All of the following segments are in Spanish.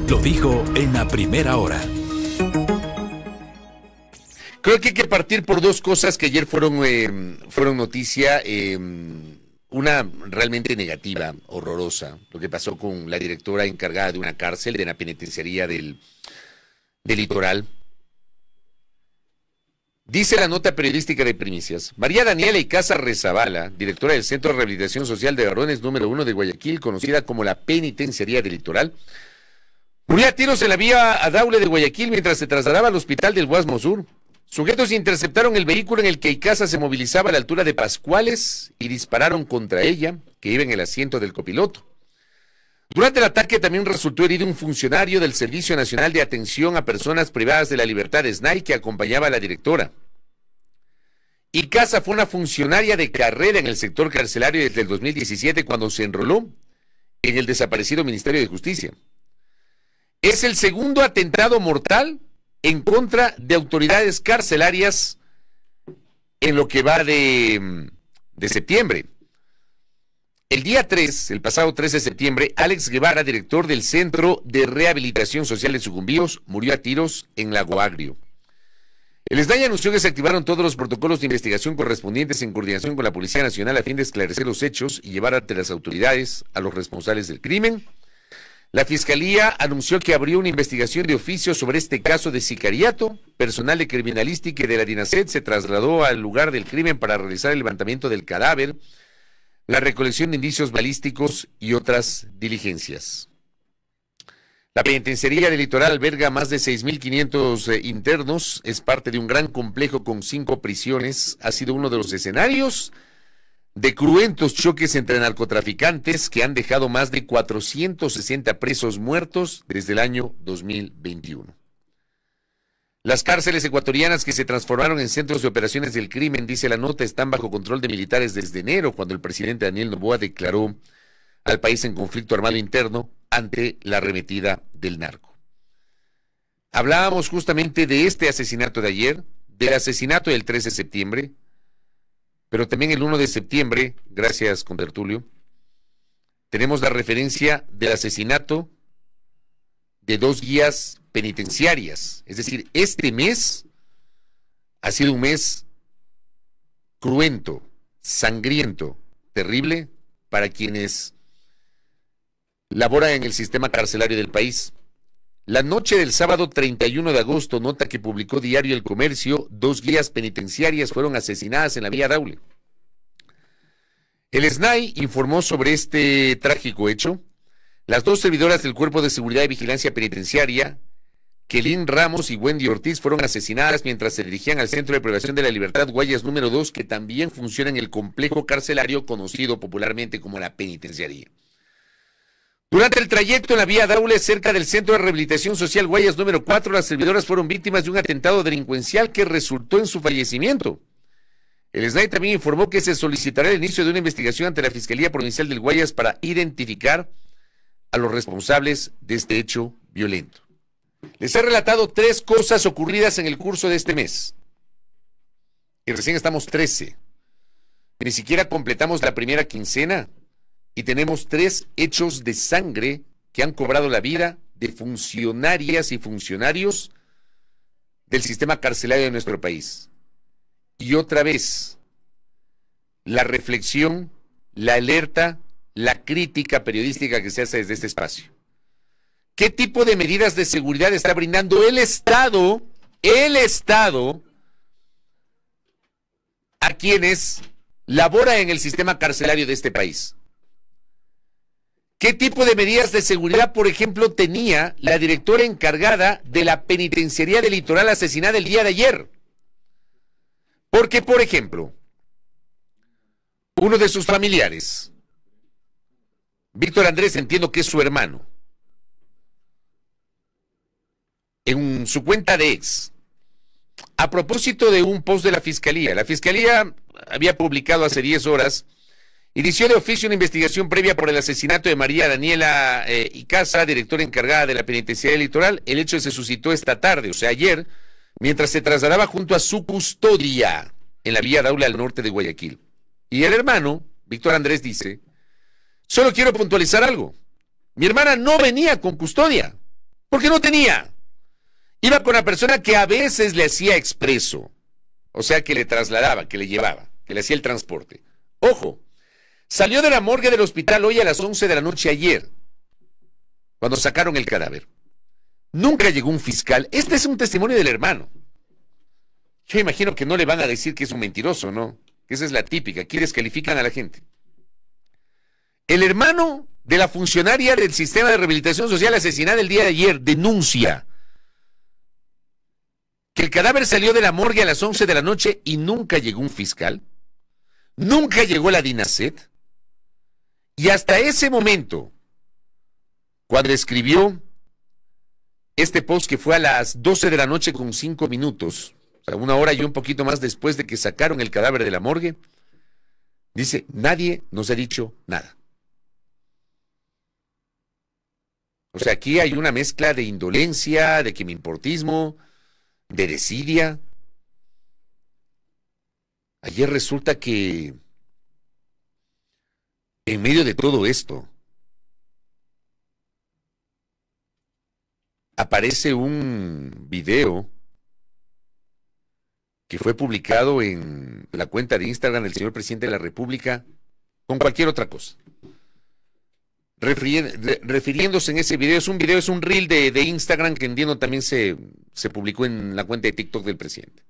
lo dijo en la primera hora. Creo que hay que partir por dos cosas que ayer fueron noticia. Una realmente negativa, horrorosa, lo que pasó con la directora encargada de una cárcel, de la penitenciaría del Litoral. Dice la nota periodística de Primicias: María Daniela Icaza Rezabala, directora del Centro de Rehabilitación Social de Varones número 1 de Guayaquil, conocida como la Penitenciaría del Litoral, murió a tiros en la vía Daule de Guayaquil mientras se trasladaba al hospital del Guasmo Sur. Sujetos interceptaron el vehículo en el que Icaza se movilizaba a la altura de Pascuales y dispararon contra ella, que iba en el asiento del copiloto. Durante el ataque también resultó herido un funcionario del Servicio Nacional de Atención a Personas Privadas de la Libertad, SNAI, que acompañaba a la directora. Icaza fue una funcionaria de carrera en el sector carcelario desde el 2017, cuando se enroló en el desaparecido Ministerio de Justicia. Es el segundo atentado mortal en contra de autoridades carcelarias en lo que va de septiembre. El día 3, el pasado 3 de septiembre, Alex Guevara, director del Centro de Rehabilitación Social de Sucumbíos, murió a tiros en Lago Agrio. El SNAI anunció que se activaron todos los protocolos de investigación correspondientes en coordinación con la Policía Nacional a fin de esclarecer los hechos y llevar ante las autoridades a los responsables del crimen. La Fiscalía anunció que abrió una investigación de oficio sobre este caso de sicariato. Personal de criminalística de la DINASED se trasladó al lugar del crimen para realizar el levantamiento del cadáver, la recolección de indicios balísticos y otras diligencias. La penitenciaría del Litoral alberga más de 6.500 internos, es parte de un gran complejo con 5 prisiones, ha sido uno de los escenarios de cruentos choques entre narcotraficantes que han dejado más de 460 presos muertos desde el año 2021. Las cárceles ecuatorianas que se transformaron en centros de operaciones del crimen, dice la nota, están bajo control de militares desde enero, cuando el presidente Daniel Noboa declaró al país en conflicto armado interno ante la arremetida del narco. Hablábamos justamente de este asesinato de ayer, del asesinato del 3 de septiembre, pero también el 1 de septiembre, gracias contertulio, tenemos la referencia del asesinato de 2 guías penitenciarias. Es decir, este mes ha sido un mes cruento, sangriento, terrible para quienes laboran en el sistema carcelario del país. La noche del sábado 31 de agosto, nota que publicó Diario El Comercio, 2 guías penitenciarias fueron asesinadas en la vía Daule. El SNAI informó sobre este trágico hecho. Las 2 servidoras del Cuerpo de Seguridad y Vigilancia Penitenciaria, Kelin Ramos y Wendy Ortiz, fueron asesinadas mientras se dirigían al Centro de Privación de la Libertad Guayas número 2, que también funciona en el complejo carcelario conocido popularmente como la penitenciaría. Durante el trayecto en la vía Daule, cerca del Centro de Rehabilitación Social Guayas número 4, las servidoras fueron víctimas de un atentado delincuencial que resultó en su fallecimiento. El SNAI también informó que se solicitará el inicio de una investigación ante la Fiscalía Provincial del Guayas para identificar a los responsables de este hecho violento. Les he relatado 3 cosas ocurridas en el curso de este mes. Y recién estamos 13. Ni siquiera completamos la primera quincena. Y tenemos 3 hechos de sangre que han cobrado la vida de funcionarias y funcionarios del sistema carcelario de nuestro país. Y otra vez, la reflexión, la alerta, la crítica periodística que se hace desde este espacio. ¿Qué tipo de medidas de seguridad está brindando el Estado a quienes laboran en el sistema carcelario de este país? ¿Qué tipo de medidas de seguridad, por ejemplo, tenía la directora encargada de la penitenciaría del Litoral asesinada el día de ayer? Porque, por ejemplo, uno de sus familiares, Víctor Andrés, entiendo que es su hermano, en su cuenta de ex, a propósito de un post de la Fiscalía había publicado hace 10 horas, inició de oficio una investigación previa por el asesinato de María Daniela Icaza, directora encargada de la penitenciaría del Litoral. El hecho se suscitó esta tarde, o sea, ayer, mientras se trasladaba junto a su custodia en la vía Daule al norte de Guayaquil. Y el hermano, Víctor Andrés, dice: solo quiero puntualizar algo. Mi hermana no venía con custodia. Porque no tenía. Iba con la persona que a veces le hacía expreso. O sea, que le trasladaba, que le llevaba, que le hacía el transporte. Ojo, salió de la morgue del hospital hoy a las 11 de la noche ayer, cuando sacaron el cadáver. Nunca llegó un fiscal. Este es un testimonio del hermano. Yo imagino que no le van a decir que es un mentiroso, ¿no? Que esa es la típica. Aquí descalifican a la gente. El hermano de la funcionaria del sistema de rehabilitación social asesinada el día de ayer denuncia que el cadáver salió de la morgue a las 11 de la noche y nunca llegó un fiscal. Nunca llegó la DINASET. Y hasta ese momento, cuando escribió este post que fue a las 12 de la noche con 5 minutos, o sea, 1 hora y un poquito más después de que sacaron el cadáver de la morgue, dice, nadie nos ha dicho nada. O sea, aquí hay una mezcla de indolencia, de quimimportismo, de desidia. Ayer resulta que en medio de todo esto aparece un video que fue publicado en la cuenta de Instagram del señor presidente de la República con cualquier otra cosa. Refiriéndose en ese video, es un reel de Instagram que entiendo también se publicó en la cuenta de TikTok del presidente.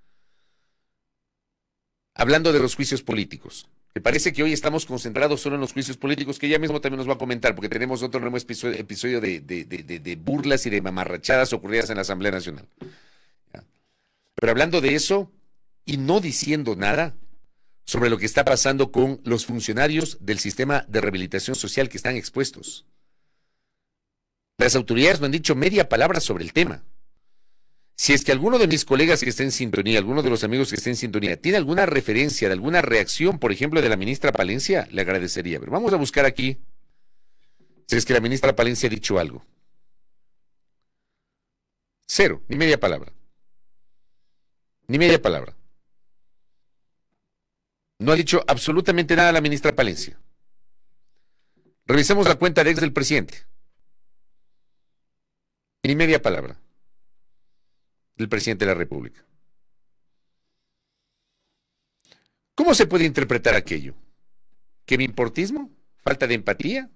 Hablando de los juicios políticos. Me parece que hoy estamos concentrados solo en los juicios políticos, que ya mismo también nos va a comentar, porque tenemos otro nuevo episodio de burlas y de mamarrachadas ocurridas en la Asamblea Nacional. Pero hablando de eso, y no diciendo nada sobre lo que está pasando con los funcionarios del sistema de rehabilitación social que están expuestos. Las autoridades no han dicho media palabra sobre el tema. Si es que alguno de mis colegas que esté en sintonía, alguno de los amigos que esté en sintonía, tiene alguna referencia de alguna reacción, por ejemplo, de la ministra Palencia, le agradecería. Pero vamos a buscar aquí si es que la ministra Palencia ha dicho algo. Cero, ni media palabra. Ni media palabra. No ha dicho absolutamente nada la ministra Palencia. Revisemos la cuenta de ex del presidente. Ni media palabra del presidente de la República. ¿Cómo se puede interpretar aquello? ¿Quimimportismo? ¿Falta de empatía?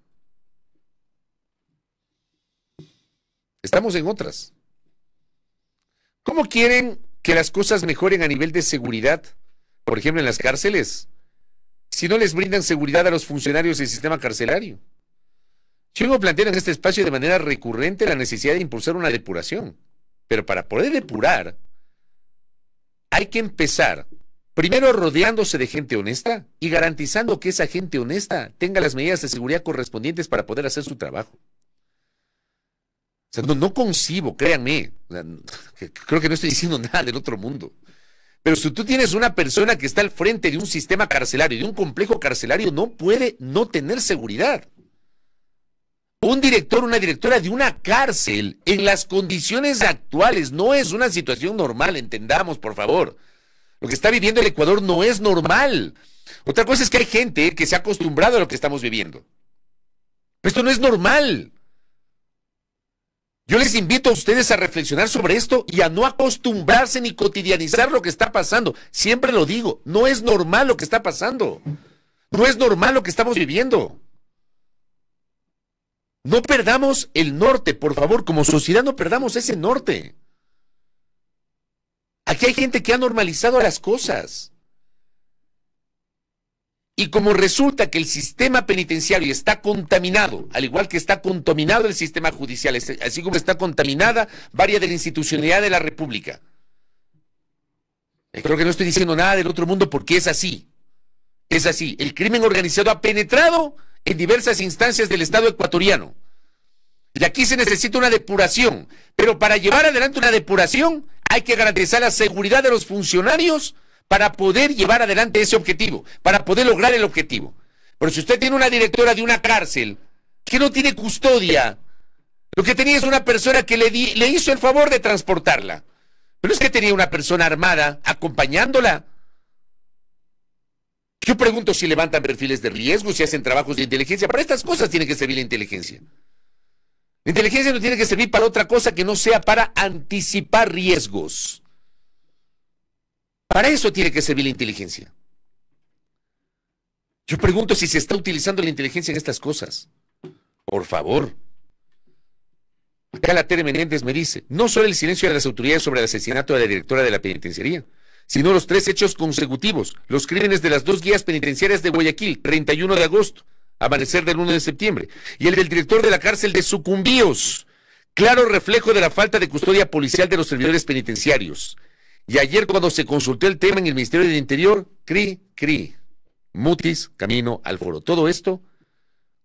Estamos en otras. ¿Cómo quieren que las cosas mejoren a nivel de seguridad, por ejemplo en las cárceles, si no les brindan seguridad a los funcionarios del sistema carcelario? Yo vengo planteando en este espacio de manera recurrente la necesidad de impulsar una depuración. Pero para poder depurar, hay que empezar primero rodeándose de gente honesta y garantizando que esa gente honesta tenga las medidas de seguridad correspondientes para poder hacer su trabajo. O sea, no concibo, créanme, o sea, creo que no estoy diciendo nada del otro mundo. Pero si tú tienes una persona que está al frente de un sistema carcelario, de un complejo carcelario, no puede no tener seguridad. Un director, una directora de una cárcel en las condiciones actuales no es una situación normal, entendamos, por favor. Lo que está viviendo el Ecuador no es normal. Otra cosa es que hay gente que se ha acostumbrado a lo que estamos viviendo. Pero esto no es normal. Yo les invito a ustedes a reflexionar sobre esto y a no acostumbrarse ni cotidianizar lo que está pasando. Siempre lo digo, no es normal lo que está pasando. No es normal lo que estamos viviendo. No perdamos el norte, por favor, como sociedad no perdamos ese norte. Aquí hay gente que ha normalizado las cosas. Y como resulta que el sistema penitenciario está contaminado, al igual que está contaminado el sistema judicial, así como está contaminada varias de la institucionalidad de la República. Creo que no estoy diciendo nada del otro mundo porque es así. Es así. El crimen organizado ha penetrado en diversas instancias del Estado ecuatoriano. Y aquí se necesita una depuración. Pero para llevar adelante una depuración hay que garantizar la seguridad de los funcionarios para poder llevar adelante ese objetivo, para poder lograr el objetivo. Pero si usted tiene una directora de una cárcel que no tiene custodia, lo que tenía es una persona que le hizo el favor de transportarla. Pero es que tenía una persona armada acompañándola. Yo pregunto si levantan perfiles de riesgo, si hacen trabajos de inteligencia. Para estas cosas tiene que servir la inteligencia. La inteligencia no tiene que servir para otra cosa que no sea para anticipar riesgos. Para eso tiene que servir la inteligencia. Yo pregunto si se está utilizando la inteligencia en estas cosas. Por favor. Acá la Tere Menéndez me dice, no solo el silencio de las autoridades sobre el asesinato de la directora de la penitenciaría, sino los 3 hechos consecutivos, los crímenes de las 2 guías penitenciarias de Guayaquil, 31 de agosto, amanecer del 1 de septiembre, y el del director de la cárcel de Sucumbíos, claro reflejo de la falta de custodia policial de los servidores penitenciarios. Y ayer cuando se consultó el tema en el Ministerio del Interior, mutis, camino al foro. Todo esto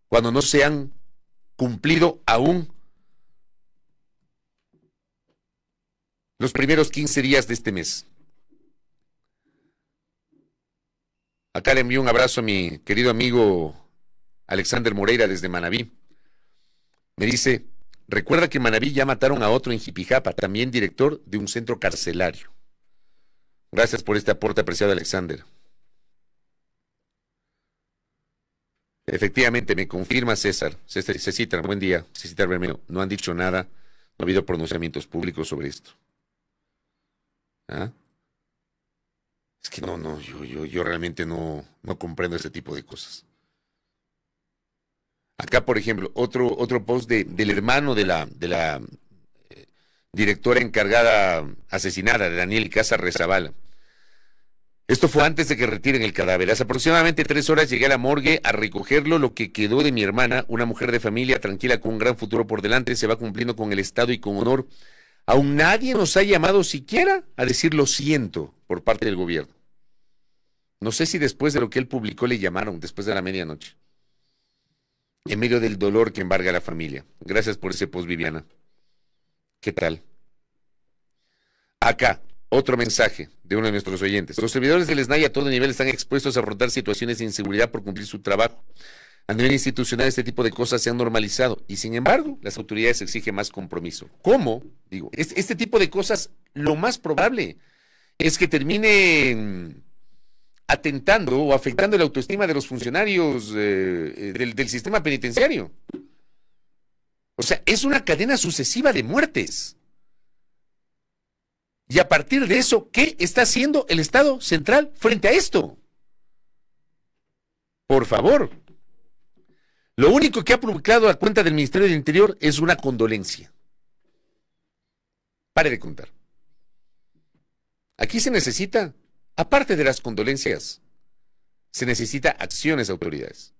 cuando no se han cumplido aún los primeros 15 días de este mes. Acá le envío un abrazo a mi querido amigo Alexander Moreira desde Manabí. Me dice, recuerda que en Manabí ya mataron a otro en Jipijapa, también director de un centro carcelario. Gracias por este aporte, apreciado Alexander. Efectivamente, me confirma César. Cecitar, buen día. Cecitar Bermeo, no han dicho nada, no ha habido pronunciamientos públicos sobre esto. ¿Ah? Es que yo realmente no comprendo ese tipo de cosas. Acá, por ejemplo, otro post del hermano de la directora encargada asesinada, de Daniel Icaza Rezabala. Esto fue antes de que retiren el cadáver. Hace aproximadamente 3 horas llegué a la morgue a recogerlo, lo que quedó de mi hermana, una mujer de familia tranquila con un gran futuro por delante, se va cumpliendo con el Estado y con honor. Aún nadie nos ha llamado siquiera a decir lo siento por parte del gobierno. No sé si después de lo que él publicó le llamaron, después de la medianoche. En medio del dolor que embarga a la familia. Gracias por ese post, Viviana. ¿Qué tal? Acá, otro mensaje de uno de nuestros oyentes. Los servidores del SNAI a todo nivel están expuestos a afrontar situaciones de inseguridad por cumplir su trabajo. A nivel institucional este tipo de cosas se han normalizado y sin embargo las autoridades exigen más compromiso. ¿Cómo? Digo, este tipo de cosas lo más probable es que terminen atentando o afectando la autoestima de los funcionarios del sistema penitenciario. O sea, es una cadena sucesiva de muertes. Y a partir de eso, ¿qué está haciendo el Estado central frente a esto? Por favor. Lo único que ha publicado a cuenta del Ministerio del Interior es una condolencia. Pare de contar. Aquí se necesita, aparte de las condolencias, se necesita acciones de autoridades.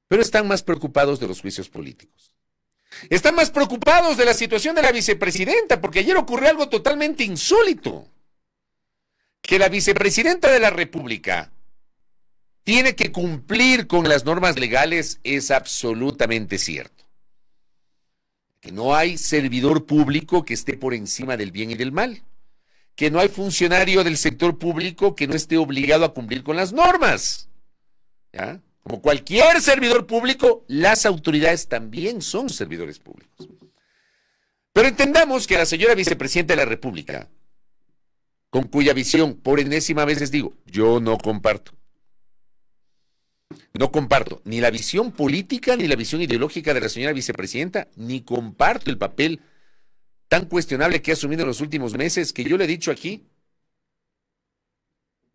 Pero están más preocupados de los juicios políticos. Están más preocupados de la situación de la vicepresidenta, porque ayer ocurrió algo totalmente insólito. Que la vicepresidenta de la República tiene que cumplir con las normas legales es absolutamente cierto. Que no hay servidor público que esté por encima del bien y del mal. Que no hay funcionario del sector público que no esté obligado a cumplir con las normas. ¿Ya? Como cualquier servidor público, las autoridades también son servidores públicos. Pero entendamos que la señora vicepresidenta de la República, con cuya visión, por enésima vez les digo, yo no comparto. No comparto ni la visión política ni la visión ideológica de la señora vicepresidenta, ni comparto el papel tan cuestionable que ha asumido en los últimos meses, que yo le he dicho aquí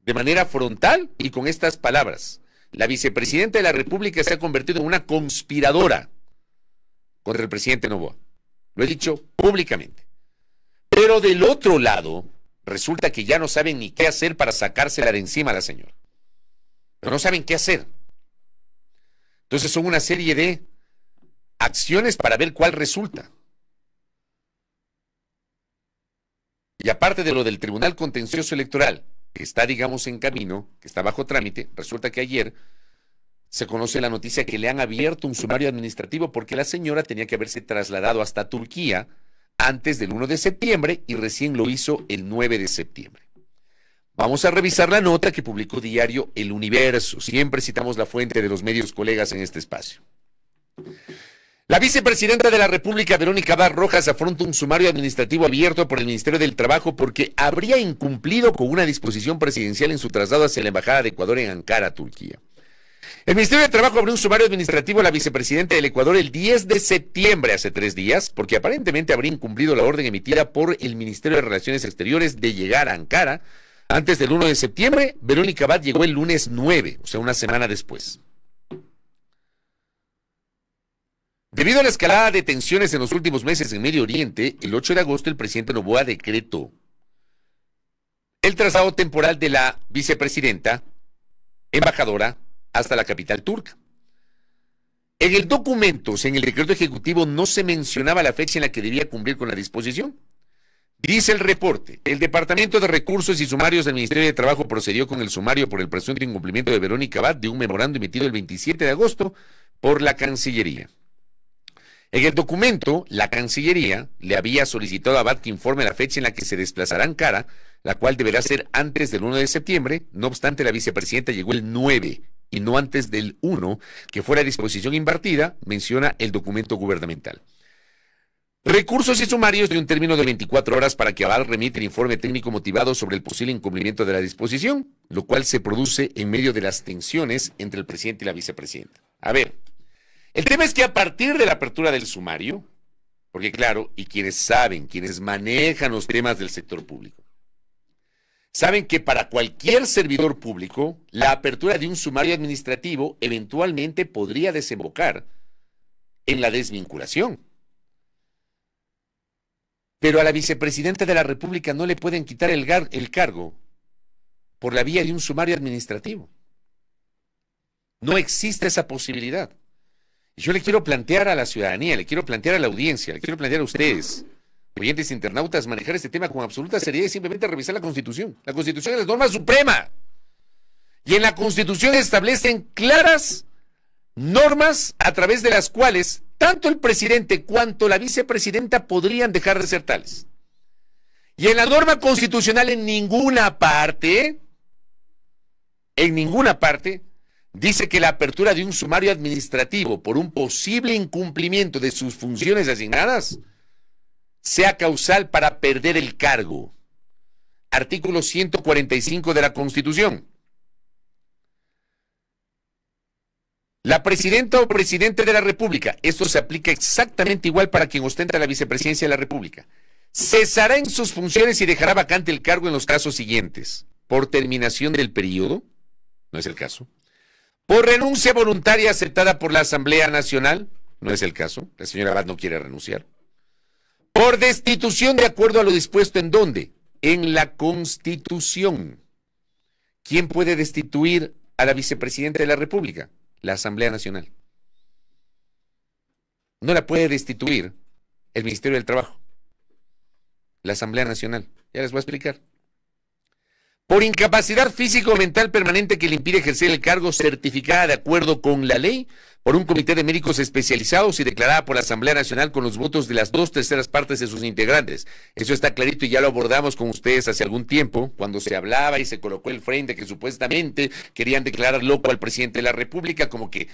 de manera frontal y con estas palabras. La vicepresidenta de la República se ha convertido en una conspiradora contra el presidente Noboa. Lo he dicho públicamente. Pero del otro lado, resulta que ya no saben ni qué hacer para sacársela de encima a la señora. Pero no saben qué hacer. Entonces son una serie de acciones para ver cuál resulta. Y aparte de lo del Tribunal Contencioso Electoral, que está, digamos, en camino, que está bajo trámite, resulta que ayer se conoce la noticia que le han abierto un sumario administrativo porque la señora tenía que haberse trasladado hasta Turquía antes del 1 de septiembre y recién lo hizo el 9 de septiembre. Vamos a revisar la nota que publicó diario El Universo. Siempre citamos la fuente de los medios colegas en este espacio. La vicepresidenta de la República, Verónica Abad Rojas, afronta un sumario administrativo abierto por el Ministerio del Trabajo porque habría incumplido con una disposición presidencial en su traslado hacia la Embajada de Ecuador en Ankara, Turquía. El Ministerio de Trabajo abrió un sumario administrativo a la vicepresidenta del Ecuador el 10 de septiembre, hace 3 días, porque aparentemente habría incumplido la orden emitida por el Ministerio de Relaciones Exteriores de llegar a Ankara antes del 1 de septiembre. Verónica Abad llegó el lunes 9, o sea, una semana después. Debido a la escalada de tensiones en los últimos meses en Medio Oriente, el 8 de agosto el presidente Noboa decretó el traslado temporal de la vicepresidenta, embajadora, hasta la capital turca. En el documento, en el decreto ejecutivo, no se mencionaba la fecha en la que debía cumplir con la disposición. Dice el reporte: el Departamento de Recursos y Sumarios del Ministerio de Trabajo procedió con el sumario por el presunto incumplimiento de Verónica Abad de un memorando emitido el 27 de agosto por la Cancillería. En el documento, la Cancillería le había solicitado a Abad que informe la fecha en la que se desplazará a Ankara, la cual deberá ser antes del 1 de septiembre. No obstante, la vicepresidenta llegó el 9 y no antes del 1, que fue la disposición invertida, menciona el documento gubernamental. Recursos y sumarios de un término de 24 horas para que Abad remita el informe técnico motivado sobre el posible incumplimiento de la disposición, lo cual se produce en medio de las tensiones entre el presidente y la vicepresidenta. A ver, el tema es que a partir de la apertura del sumario, porque claro, y quienes saben, quienes manejan los temas del sector público, saben que para cualquier servidor público, la apertura de un sumario administrativo eventualmente podría desembocar en la desvinculación. Pero a la vicepresidenta de la República no le pueden quitar el cargo por la vía de un sumario administrativo. No existe esa posibilidad. Y yo le quiero plantear a la ciudadanía, le quiero plantear a la audiencia, le quiero plantear a ustedes, oyentes internautas, manejar este tema con absoluta seriedad y simplemente revisar la Constitución. La Constitución es la norma suprema. Y en la Constitución establecen claras normas a través de las cuales tanto el presidente cuanto la vicepresidenta podrían dejar de ser tales. Y en la norma constitucional en ninguna parte, dice que la apertura de un sumario administrativo por un posible incumplimiento de sus funciones asignadas sea causal para perder el cargo. Artículo 145 de la Constitución. La presidenta o presidente de la República, esto se aplica exactamente igual para quien ostenta la vicepresidencia de la República, cesará en sus funciones y dejará vacante el cargo en los casos siguientes: por terminación del periodo, no es el caso; por renuncia voluntaria aceptada por la Asamblea Nacional, no es el caso, la señora Abad no quiere renunciar; por destitución de acuerdo a lo dispuesto ¿en dónde? En la Constitución. ¿Quién puede destituir a la vicepresidenta de la República? La Asamblea Nacional. No la puede destituir el Ministerio del Trabajo, la Asamblea Nacional. Ya les voy a explicar. Por incapacidad física o mental permanente que le impide ejercer el cargo, certificada de acuerdo con la ley por un comité de médicos especializados y declarada por la Asamblea Nacional con los votos de las 2/3 partes de sus integrantes. Eso está clarito y ya lo abordamos con ustedes hace algún tiempo, cuando se hablaba y se colocó el frente que supuestamente querían declarar loco al presidente de la República, como que,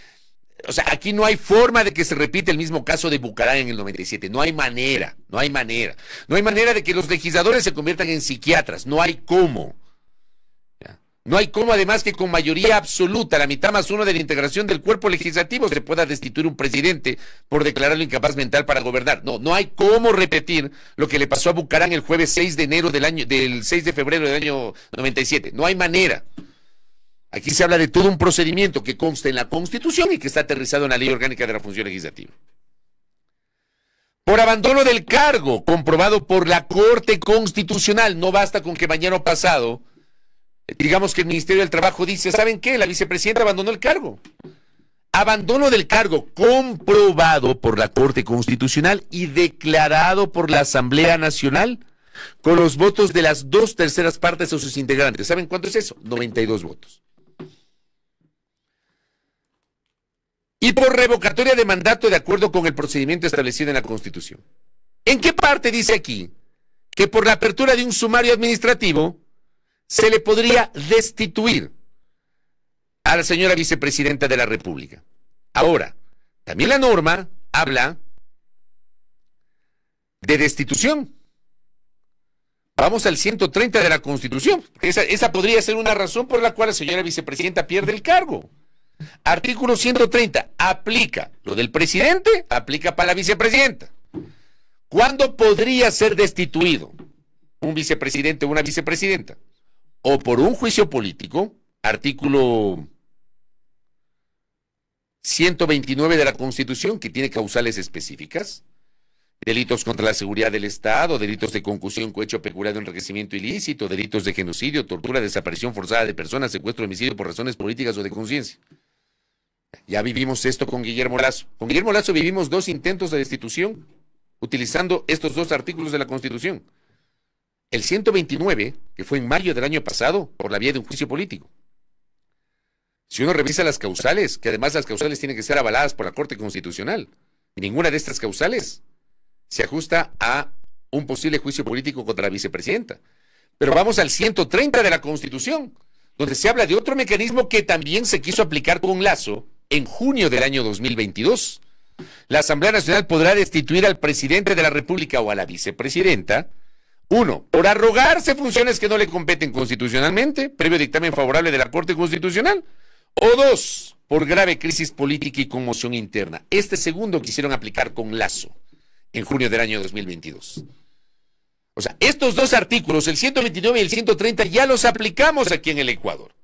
o sea, aquí no hay forma de que se repita el mismo caso de Bucaram en el 97, no hay manera de que los legisladores se conviertan en psiquiatras, no hay cómo. No hay cómo, además, que con mayoría absoluta, la mitad más uno de la integración del cuerpo legislativo, se pueda destituir un presidente por declararlo incapaz mental para gobernar. No hay cómo repetir lo que le pasó a Bucaram el jueves 6 de febrero del año 97. No hay manera. Aquí se habla de todo un procedimiento que consta en la Constitución y que está aterrizado en la Ley Orgánica de la Función Legislativa. Por abandono del cargo, comprobado por la Corte Constitucional. No basta con que mañana pasado digamos que el Ministerio del Trabajo dice: ¿saben qué? La vicepresidenta abandonó el cargo. Abandono del cargo comprobado por la Corte Constitucional y declarado por la Asamblea Nacional con los votos de las 2/3 partes de sus integrantes. ¿Saben cuánto es eso? 92 votos. Y por revocatoria de mandato de acuerdo con el procedimiento establecido en la Constitución. ¿En qué parte dice aquí que por la apertura de un sumario administrativo se le podría destituir a la señora vicepresidenta de la República? Ahora, también la norma habla de destitución. Vamos al 130 de la Constitución. Esa podría ser una razón por la cual la señora vicepresidenta pierde el cargo. Artículo 130, aplica lo del presidente, aplica para la vicepresidenta. ¿Cuándo podría ser destituido un vicepresidente o una vicepresidenta? O por un juicio político, artículo 129 de la Constitución, que tiene causales específicas, delitos contra la seguridad del Estado, delitos de concusión, cohecho, peculado, enriquecimiento ilícito, delitos de genocidio, tortura, desaparición forzada de personas, secuestro, homicidio por razones políticas o de conciencia. Ya vivimos esto con Guillermo Lasso. Con Guillermo Lasso vivimos 2 intentos de destitución utilizando estos 2 artículos de la Constitución. El 129, que fue en mayo del año pasado, por la vía de un juicio político. Si uno revisa las causales, que además las causales tienen que ser avaladas por la Corte Constitucional, y ninguna de estas causales se ajusta a un posible juicio político contra la vicepresidenta. Pero vamos al 130 de la Constitución, donde se habla de otro mecanismo que también se quiso aplicar con Lasso en junio del año 2022. La Asamblea Nacional podrá destituir al presidente de la República o a la vicepresidenta, 1, por arrogarse funciones que no le competen constitucionalmente, previo dictamen favorable de la Corte Constitucional, o 2, por grave crisis política y conmoción interna. Este segundo quisieron aplicar con Lasso en junio del año 2022. O sea, estos 2 artículos, el 129 y el 130, ya los aplicamos aquí en el Ecuador.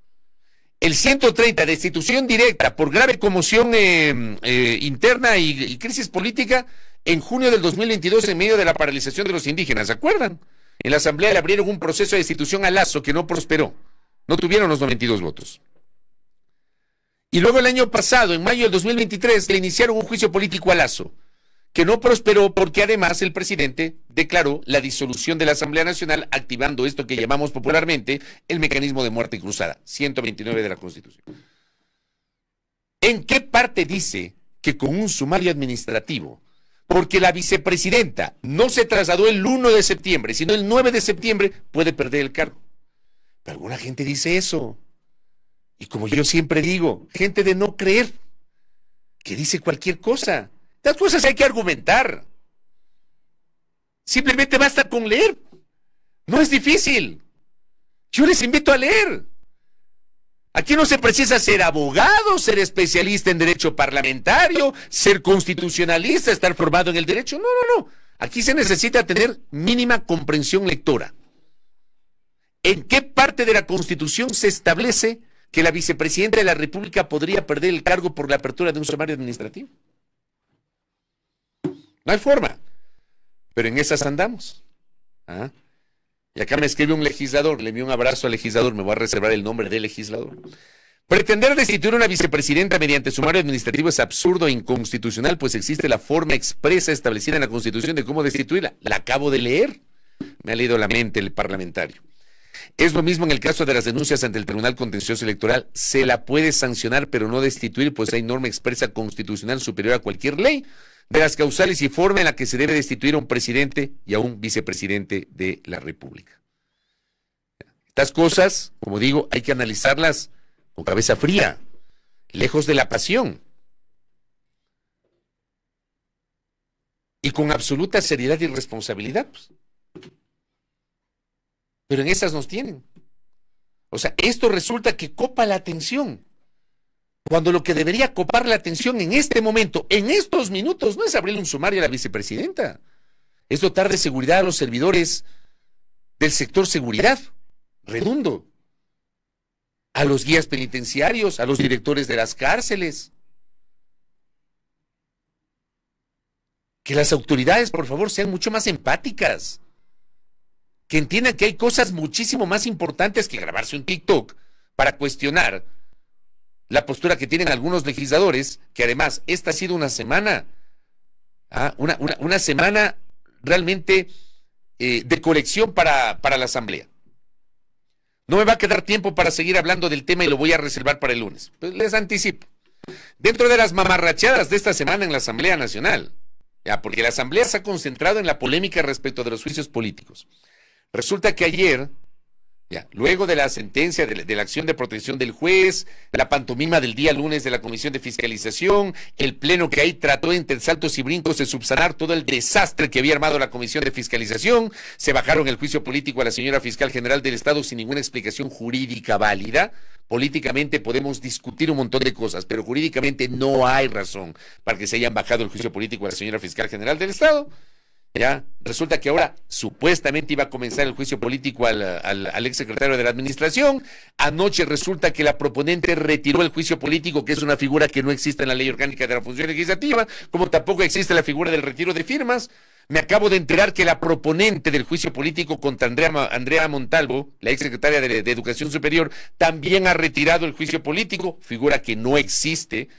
El 130, destitución directa por grave conmoción interna y crisis política, en junio del 2022, en medio de la paralización de los indígenas. ¿Se acuerdan? En la Asamblea le abrieron un proceso de destitución a Lasso que no prosperó. No tuvieron los 92 votos. Y luego el año pasado, en mayo del 2023, le iniciaron un juicio político a Lasso, que no prosperó porque además el presidente declaró la disolución de la Asamblea Nacional, activando esto que llamamos popularmente el mecanismo de muerte cruzada, 129 de la Constitución. ¿En qué parte dice que con un sumario administrativo, porque la vicepresidenta no se trasladó el 1 de septiembre, sino el 9 de septiembre, puede perder el cargo? Pero alguna gente dice eso. Y como yo siempre digo, gente de no creer, que dice cualquier cosa. Las cosas hay que argumentar. Simplemente basta con leer. No es difícil. Yo les invito a leer. Aquí no se precisa ser abogado, ser especialista en derecho parlamentario, ser constitucionalista, estar formado en el derecho. No, no, no. Aquí se necesita tener mínima comprensión lectora. ¿En qué parte de la Constitución se establece que la vicepresidenta de la República podría perder el cargo por la apertura de un sumario administrativo? No hay forma. Pero en esas andamos. ¿Ah? Y acá me escribe un legislador, le envío un abrazo al legislador, me voy a reservar el nombre del legislador. Pretender destituir a una vicepresidenta mediante sumario administrativo es absurdo e inconstitucional, pues existe la forma expresa establecida en la Constitución de cómo destituirla. La acabo de leer. Me ha leído la mente el parlamentario. Es lo mismo en el caso de las denuncias ante el Tribunal Contencioso Electoral. Se la puede sancionar, pero no destituir, pues hay norma expresa constitucional superior a cualquier ley de las causales y forma en la que se debe destituir a un presidente y a un vicepresidente de la República. Estas cosas, como digo, hay que analizarlas con cabeza fría, lejos de la pasión y con absoluta seriedad y responsabilidad. Pero en esas nos tienen. O sea, esto resulta que copa la atención, cuando lo que debería copar la atención en este momento, en estos minutos, no es abrir un sumario a la vicepresidenta, es dotar de seguridad a los servidores del sector seguridad, redundo, a los guías penitenciarios, a los directores de las cárceles. Que las autoridades, por favor, sean mucho más empáticas, que entiendan que hay cosas muchísimo más importantes que grabarse un TikTok para cuestionar la postura que tienen algunos legisladores, que además esta ha sido una semana, una semana realmente de colección para la Asamblea. No me va a quedar tiempo para seguir hablando del tema y lo voy a reservar para el lunes. Pues les anticipo. Dentro de las mamarrachadas de esta semana en la Asamblea Nacional, porque la Asamblea se ha concentrado en la polémica respecto de los juicios políticos. Resulta que ayer Ya, luego de la sentencia, de la acción de protección del juez, la pantomima del día lunes de la Comisión de Fiscalización, el pleno que ahí trató entre saltos y brincos de subsanar todo el desastre que había armado la Comisión de Fiscalización, se bajaron el juicio político a la señora Fiscal General del Estado sin ninguna explicación jurídica válida. Políticamente podemos discutir un montón de cosas, pero jurídicamente no hay razón para que se hayan bajado el juicio político a la señora Fiscal General del Estado. Ya, resulta que ahora supuestamente iba a comenzar el juicio político al exsecretario de la Administración. Anoche resulta que la proponente retiró el juicio político, que es una figura que no existe en la Ley Orgánica de la Función Legislativa, como tampoco existe la figura del retiro de firmas. Me acabo de enterar que la proponente del juicio político contra Andrea Montalvo, la exsecretaria de Educación Superior, también ha retirado el juicio político, figura que no existe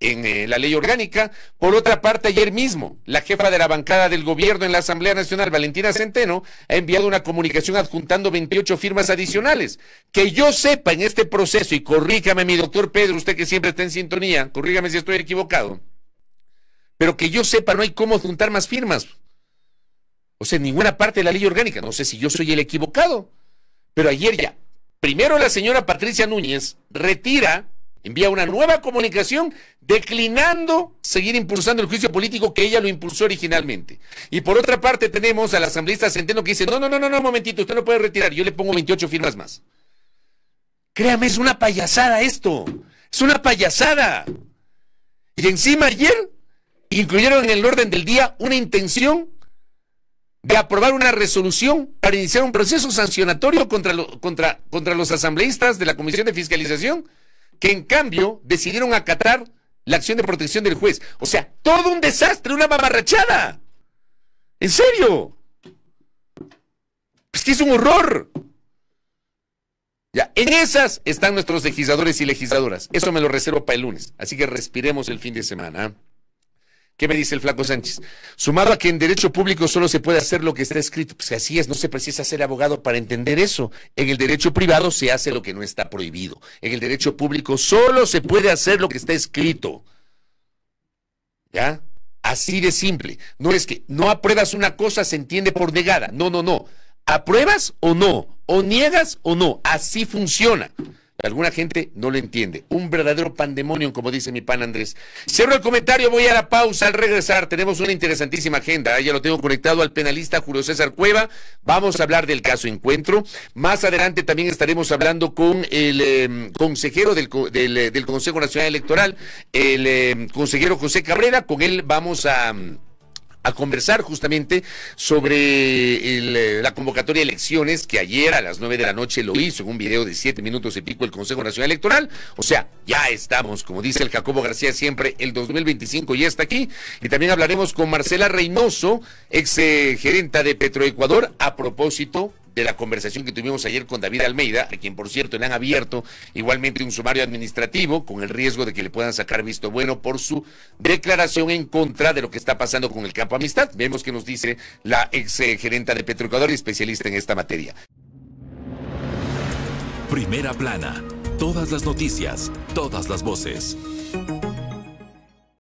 en la ley orgánica. Por otra parte, ayer mismo, la jefa de la bancada del gobierno en la Asamblea Nacional, Valentina Centeno, ha enviado una comunicación adjuntando 28 firmas adicionales. Que yo sepa en este proceso, y corríjame mi doctor Pedro, usted que siempre está en sintonía, corríjame si estoy equivocado, pero que yo sepa no hay cómo juntar más firmas. O sea, en ninguna parte de la ley orgánica. No sé si yo soy el equivocado, pero ayer ya, primero la señora Patricia Núñez envía una nueva comunicación declinando seguir impulsando el juicio político que ella lo impulsó originalmente. Y por otra parte tenemos al asambleísta Centeno que dice, no, un momentito, usted no puede retirar, yo le pongo 28 firmas más. Créame, es una payasada esto, es una payasada. Y encima ayer incluyeron en el orden del día una intención de aprobar una resolución para iniciar un proceso sancionatorio contra los asambleístas de la Comisión de Fiscalización, que en cambio decidieron acatar la acción de protección del juez. O sea, todo un desastre, una mamarrachada. ¿En serio? Es que es un horror. Ya, en esas están nuestros legisladores y legisladoras. Eso me lo reservo para el lunes. Así que respiremos el fin de semana. ¿Qué me dice el Flaco Sánchez? Sumado a que en derecho público solo se puede hacer lo que está escrito. Pues así es, no se precisa ser abogado para entender eso. En el derecho privado se hace lo que no está prohibido. En el derecho público solo se puede hacer lo que está escrito. ¿Ya? Así de simple. No es que no apruebas una cosa, se entiende por negada. No. ¿Apruebas o no? ¿O niegas o no? Así funciona. Alguna gente no lo entiende. Un verdadero pandemonio, como dice mi pan Andrés. Cierro el comentario, voy a la pausa. Al regresar tenemos una interesantísima agenda. Ya lo tengo conectado al penalista Julio César Cueva. Vamos a hablar del caso Encuentro. Más adelante también estaremos hablando con el consejero del Consejo Nacional Electoral, el consejero José Cabrera. Con él vamos a conversar justamente sobre la convocatoria de elecciones que ayer a las 9 de la noche lo hizo en un video de 7 minutos y pico el Consejo Nacional Electoral. O sea, ya estamos, como dice el Jacobo García siempre, el 2025 ya está aquí. Y también hablaremos con Marcela Reynoso, ex gerenta de Petroecuador, a propósito de la conversación que tuvimos ayer con David Almeida, a quien por cierto le han abierto igualmente un sumario administrativo con el riesgo de que le puedan sacar visto bueno por su declaración en contra de lo que está pasando con el Campo Amistad. Vemos que nos dice la ex gerenta de Petroecuador y especialista en esta materia. Primera plana, todas las noticias, todas las voces.